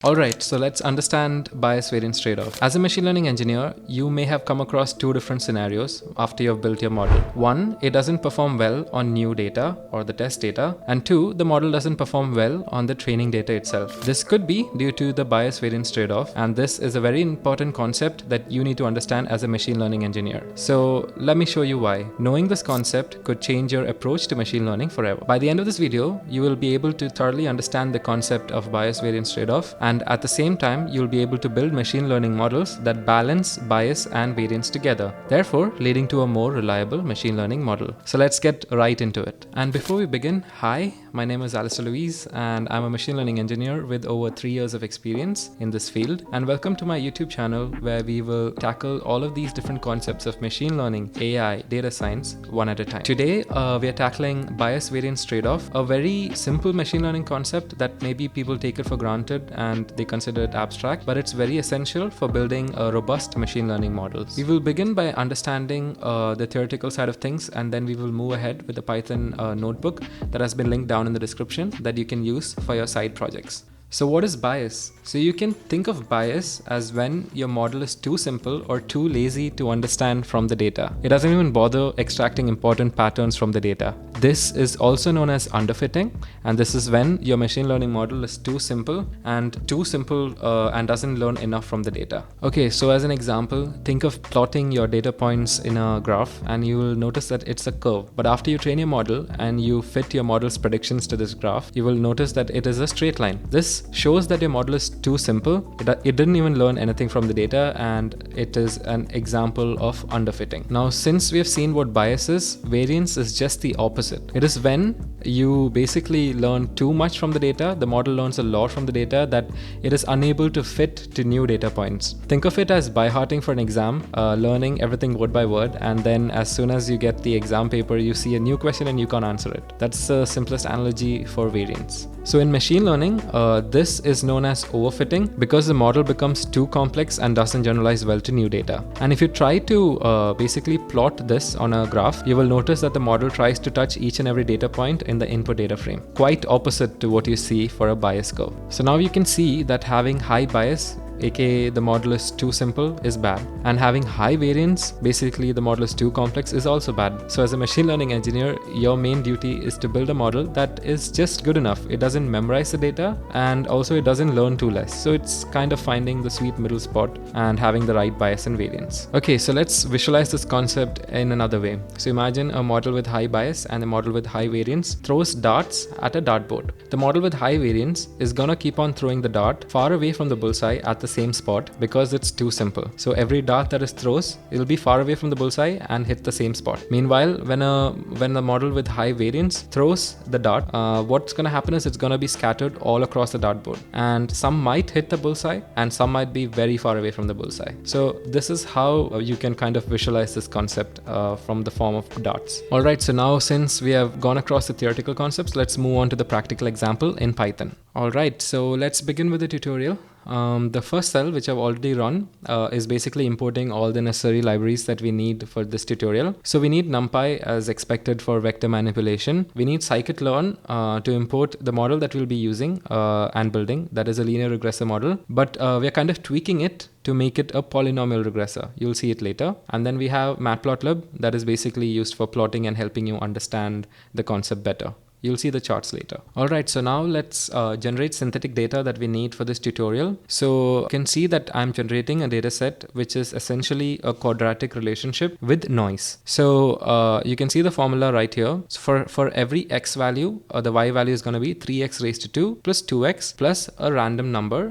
Alright, so let's understand bias-variance trade-off. As a machine learning engineer, you may have come across two different scenarios after you've built your model. One, it doesn't perform well on new data or the test data. And two, the model doesn't perform well on the training data itself. This could be due to the bias-variance trade-off, and this is a very important concept that you need to understand as a machine learning engineer. So let me show you why. Knowing this concept could change your approach to machine learning forever. By the end of this video, you will be able to thoroughly understand the concept of bias-variance trade-off, and at the same time, you'll be able to build machine learning models that balance bias and variance together, therefore leading to a more reliable machine learning model. So let's get right into it. And before we begin, hi, my name is Alistair Louise, and I'm a machine learning engineer with over 3 years of experience in this field. And welcome to my YouTube channel, where we will tackle all of these different concepts of machine learning, AI, data science, one at a time. Today, we are tackling bias-variance trade-off, a very simple machine learning concept that maybe people take it for granted and they consider it abstract, but it's very essential for building a robust machine learning models. We will begin by understanding the theoretical side of things, and then we will move ahead with the Python notebook that has been linked down in the description that you can use for your side projects. So what is bias? So you can think of bias as when your model is too simple or too lazy to understand from the data. It doesn't even bother extracting important patterns from the data. This is also known as underfitting, and this is when your machine learning model is too simple and doesn't learn enough from the data. Okay, so as an example, think of plotting your data points in a graph, and you will notice that it's a curve. But after you train your model and you fit your model's predictions to this graph, you will notice that it is a straight line. This shows that your model is too simple. It didn't even learn anything from the data, and it is an example of underfitting. Now, since we have seen what bias is, variance is just the opposite. It is when you basically learn too much from the data, the model learns a lot from the data that it is unable to fit to new data points. Think of it as by-hearting for an exam, learning everything word by word, and then as soon as you get the exam paper, you see a new question and you can't answer it. That's the simplest analogy for variance. So in machine learning, this is known as overfitting because the model becomes too complex and doesn't generalize well to new data. And if you try to basically plot this on a graph, you will notice that the model tries to touch each and every data point in the input data frame, quite opposite to what you see for a bias curve. So now you can see that having high bias, aka the model is too simple, is bad, and having high variance, basically the model is too complex, is also bad. So as a machine learning engineer, your main duty is to build a model that is just good enough. It doesn't memorize the data, and also it doesn't learn too less. So it's kind of finding the sweet middle spot and having the right bias and variance. Okay, so let's visualize this concept in another way. So imagine a model with high bias and a model with high variance throws darts at a dartboard. The model with high variance is gonna keep on throwing the dart far away from the bullseye at the same spot because it's too simple. So every dart that it throws, it'll be far away from the bullseye and hit the same spot. Meanwhile, when the model with high variance throws the dart, what's gonna happen is it's gonna be scattered all across the dartboard, and some might hit the bullseye and some might be very far away from the bullseye. So this is how you can kind of visualize this concept from the form of darts. Alright, so now since we have gone across the theoretical concepts, let's move on to the practical example in Python. Alright, so let's begin with the tutorial. The first cell, which I've already run, is basically importing all the necessary libraries that we need for this tutorial. So we need NumPy as expected for vector manipulation. We need scikit-learn to import the model that we'll be using and building. That is a linear regressor model, but we're kind of tweaking it to make it a polynomial regressor. You'll see it later. And then we have matplotlib that is basically used for plotting and helping you understand the concept better. You'll see the charts later. Alright, so now let's generate synthetic data that we need for this tutorial. So you can see that I'm generating a data set which is essentially a quadratic relationship with noise. So you can see the formula right here. So for every x value, the y value is going to be 3x raised to 2 plus 2x plus a random number,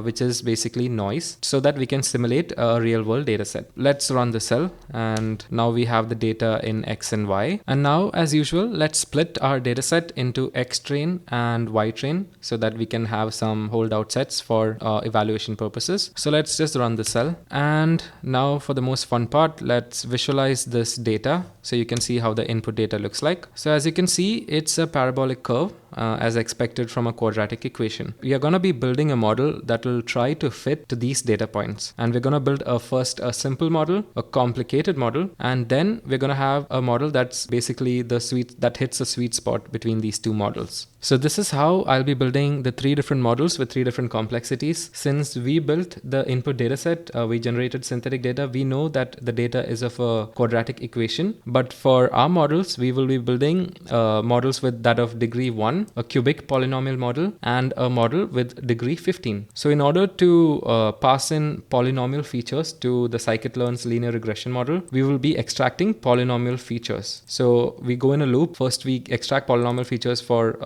which is basically noise, so that we can simulate a real world data set. Let's run the cell, and now we have the data in x and y. And now, as usual, let's split our data set into X train and Y train so that we can have some holdout sets for evaluation purposes. So let's just run the cell. And now for the most fun part, let's visualize this data so you can see how the input data looks like. So as you can see, it's a parabolic curve as expected from a quadratic equation. We are going to be building a model that will try to fit to these data points. And we're going to build first a simple model, a complicated model, and then we're going to have a model that's basically that hits a sweet spot between these two models. So this is how I'll be building the 3 different models with 3 different complexities. Since we built the input data set, we generated synthetic data, we know that the data is of a quadratic equation. But for our models, we will be building models with that of degree 1, a cubic polynomial model, and a model with degree 15. So in order to pass in polynomial features to the scikit-learn's linear regression model, we will be extracting polynomial features. So we go in a loop. First, we extract polynomial features for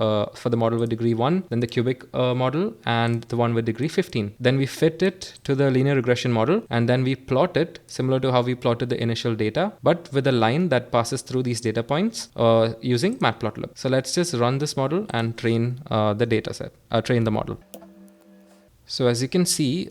the model with degree 1, then the cubic model, and the one with degree 15. Then we fit it to the linear regression model, and then we plot it similar to how we plotted the initial data, but with a line that passes through these data points using matplotlib. So let's just run this model and train the data set, train the model. So as you can see,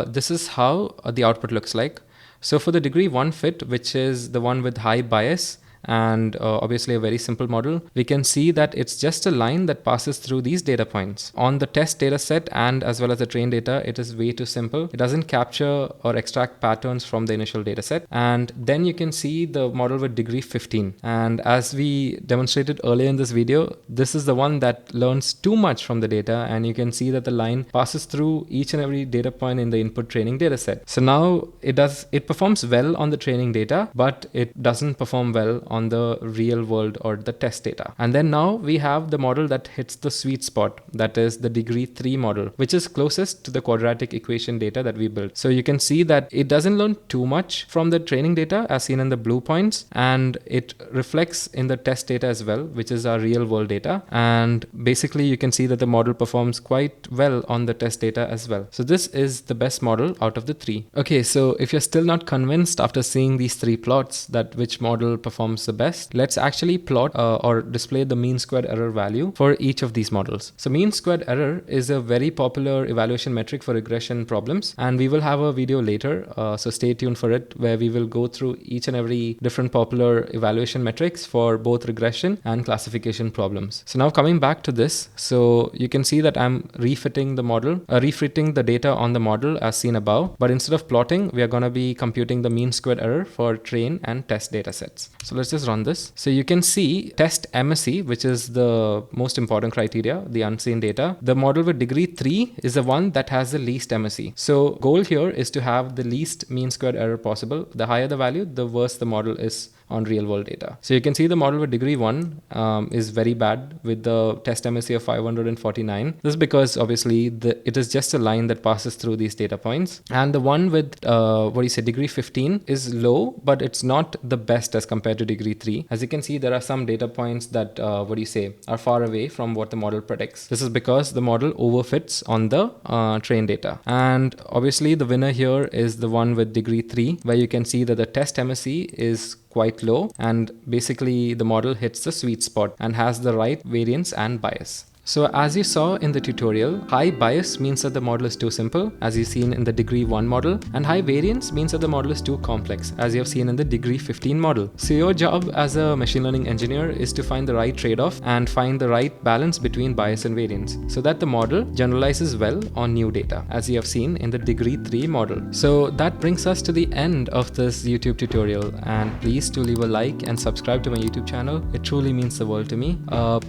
this is how the output looks like. So for the degree 1 fit, which is the one with high bias, and obviously a very simple model, we can see that it's just a line that passes through these data points. On the test data set and as well as the trained data, it is way too simple. It doesn't capture or extract patterns from the initial data set. And then you can see the model with degree 15. And as we demonstrated earlier in this video, this is the one that learns too much from the data, and you can see that the line passes through each and every data point in the input training data set. So now it performs well on the training data, but it doesn't perform well on the real world or the test data. And then now we have the model that hits the sweet spot, that is the degree 3 model, which is closest to the quadratic equation data that we built. So you can see that it doesn't learn too much from the training data as seen in the blue points, and it reflects in the test data as well, which is our real world data. And basically you can see that the model performs quite well on the test data as well. So this is the best model out of the 3. Okay, so if you're still not convinced after seeing these 3 plots that which model performs the best, let's actually plot or display the mean squared error value for each of these models. So mean squared error is a very popular evaluation metric for regression problems, and we will have a video later, so stay tuned for it, where we will go through each and every different popular evaluation metrics for both regression and classification problems. So now coming back to this, so you can see that I'm refitting the model, refitting the data on the model as seen above, but instead of plotting, we are going to be computing the mean squared error for train and test data sets. So let's just run this. So you can see test MSE, which is the most important criteria, the unseen data. The model with degree 3 is the one that has the least MSE. So goal here is to have the least mean squared error possible. The higher the value, the worse the model is on real world data. So you can see the model with degree 1 is very bad with the test MSE of 549. This is because obviously it is just a line that passes through these data points. And the one with degree 15 is low, but it's not the best as compared to degree 3. As you can see, there are some data points that are far away from what the model predicts. This is because the model overfits on the trained data. And obviously the winner here is the one with degree 3, where you can see that the test MSE is quite low, and basically the model hits the sweet spot and has the right variance and bias. So as you saw in the tutorial, high bias means that the model is too simple, as you've seen in the degree 1 model, and high variance means that the model is too complex, as you have seen in the degree 15 model. So your job as a machine learning engineer is to find the right trade-off and find the right balance between bias and variance, so that the model generalizes well on new data, as you have seen in the degree 3 model. So that brings us to the end of this YouTube tutorial, and please do leave a like and subscribe to my YouTube channel. It truly means the world to me.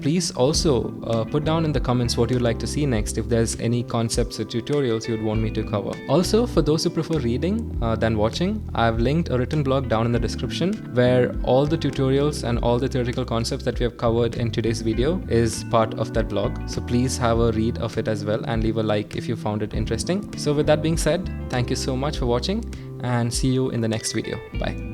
Please also put down in the comments what you'd like to see next, if there's any concepts or tutorials you'd want me to cover. Also, for those who prefer reading than watching, I've linked a written blog down in the description where all the tutorials and all the theoretical concepts that we have covered in today's video is part of that blog. So please have a read of it as well and leave a like if you found it interesting. So with that being said, thank you so much for watching and see you in the next video. Bye.